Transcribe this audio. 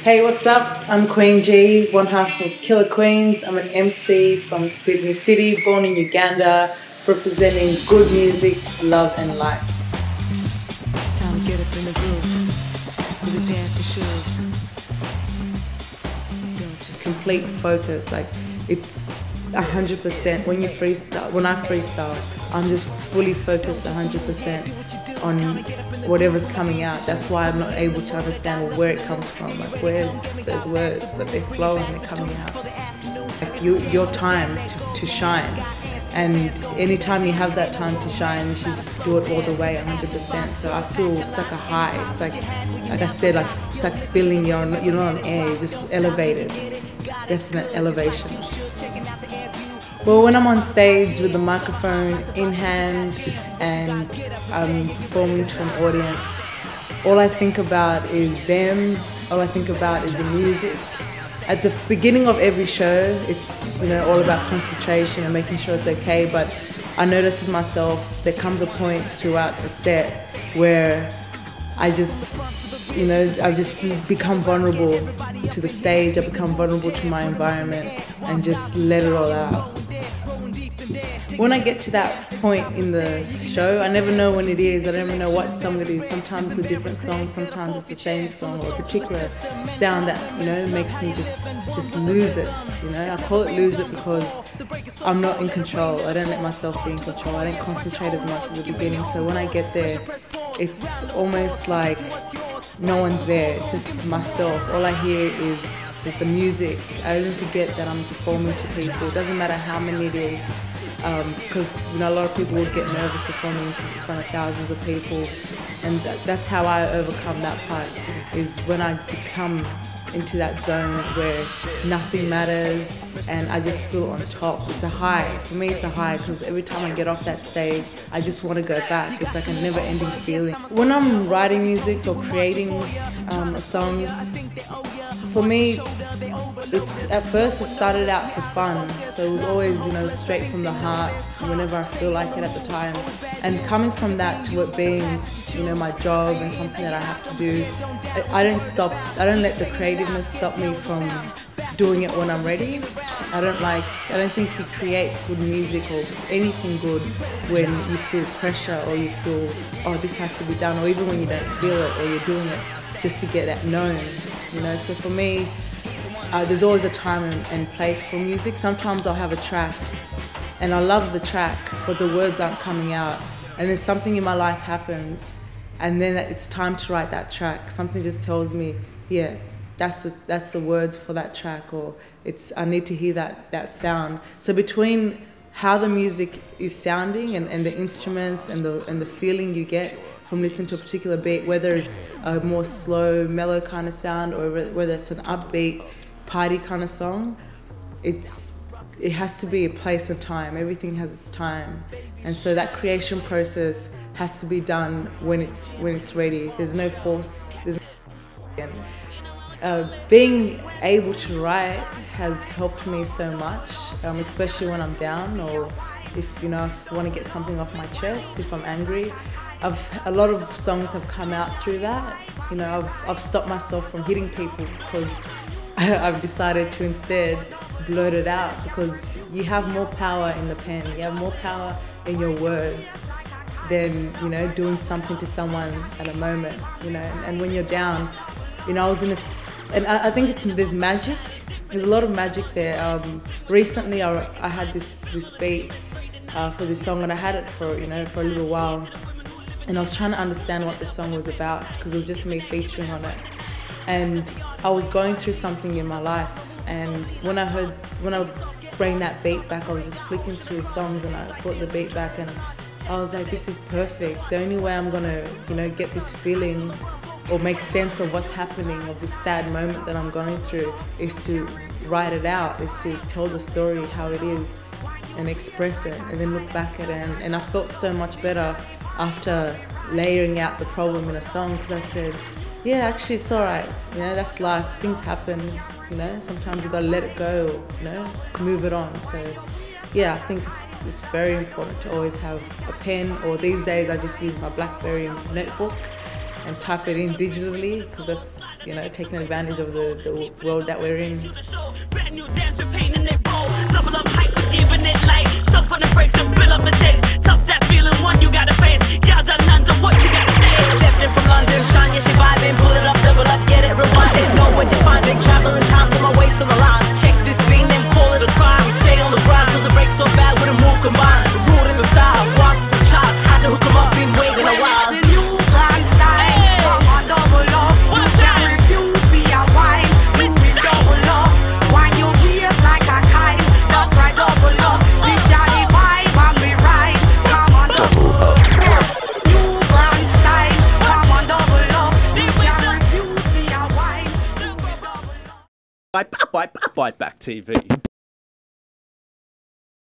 Hey, what's up? I'm Kween G, one half of Killa Kweenz. I'm an MC from Sydney City, born in Uganda, representing good music, love and life. It's time to get up in the groove with the dancing shoes. Complete focus, like it's 100%. When I freestyle, I'm just fully focused 100% on whatever's coming out. That's why I'm not able to understand where it comes from. Like where's those words, but they flow and they're coming out. Like your time to shine, and anytime you have that time to shine, you should do it all the way, 100%. So I feel it's like a high. It's like I said, like it's like feeling you're not on air, you're just elevated. Definite elevation. Well, when I'm on stage with the microphone in hand and I'm performing to an audience, all I think about is them, all I think about is the music. At the beginning of every show, it's all about concentration and making sure it's okay, but I notice with myself, there comes a point throughout the set where I just become vulnerable to the stage, I become vulnerable to my environment and just let it all out. When I get to that point in the show, I never know when it is, I don't even know what song it is. Sometimes it's a different song, sometimes it's the same song or a particular sound that, makes me just lose it. I call it lose it because I'm not in control. I don't let myself be in control. I don't concentrate as much at the beginning. So when I get there, it's almost like no one's there, it's just myself. All I hear is the music. I even forget that I'm performing to people. It doesn't matter how many it is, because a lot of people would get nervous performing in front of thousands of people, and that's how I overcome that part, is when I become into that zone where nothing matters and I just feel on top. It's a high. For me it's a high because every time I get off that stage I just want to go back. It's like a never-ending feeling. When I'm writing music or creating a song, for me it's at first it started out for fun, so it was always straight from the heart whenever I feel like it at the time, and coming from that to it being my job and something that I have to do, I don't let the creativeness stop me from doing it when I'm ready. I don't think you create good music or anything good when you feel pressure or you feel, oh, this has to be done, or even when you don't feel it or you're doing it just to get that known. So for me, there's always a time and place for music. Sometimes I'll have a track and I love the track, but the words aren't coming out, and then something in my life happens and then it's time to write that track. Something just tells me, yeah, that's the words for that track, or I need to hear that sound. So between how the music is sounding and the instruments and the feeling you get from listening to a particular beat, whether it's a more slow, mellow kind of sound or whether it's an upbeat, party kind of song, it has to be a place and time. Everything has its time, and so that creation process has to be done when it's ready. There's no force. Being able to write has helped me so much, especially when I'm down, or if I want to get something off my chest, if I'm angry. A lot of songs have come out through that. I've stopped myself from hitting people because I've decided to instead blurt it out, because you have more power in the pen, you have more power in your words than doing something to someone at a moment. And when you're down, I was in and I think there's magic. There's a lot of magic there. Recently I had this beat for this song, and I had it for a little while, and I was trying to understand what the song was about because it was just me featuring on it, and I was going through something in my life. And when I bring that beat back, I was just flicking through songs and I brought the beat back, and I was like, this is perfect. The only way I'm gonna get this feeling or make sense of what's happening, of this sad moment that I'm going through, is to write it out, is to tell the story how it is and express it and then look back at it. And I felt so much better after layering out the problem in a song, because I said, yeah, actually it's all right, that's life, things happen, sometimes you gotta let it go, move it on. So yeah, I think it's very important to always have a pen, or these days I just use my BlackBerry notebook and type it in digitally, because you know, taking advantage of the world that we're in. Brand new dance with pain in it, bowl. Double up hype, giving it light. Stop on the brakes and build up the chase. Tough that feeling, one you gotta face. Y'all done under what you gotta say. Definitely from London, shine, yeah, she vibing. Pull it up, double up, get it, rewind it. Know what you're finding. Traveling time, put my waist on the line. Check this scene, then call it a crime. Stay on the grind, cause the break so bad with a move combined. Rude in the style, watch this a child. Had to hook 'em up, been waiting a while. The new grand style, come on, double up. You can't refuse, be a wine. Do it double up. Wind your gears like a kite. That's right, double up. This is the vibe and we ride. Come on, double up. New grand style, come on, double up. You can't refuse, be a wine. Do it double up. Bye, Back TV.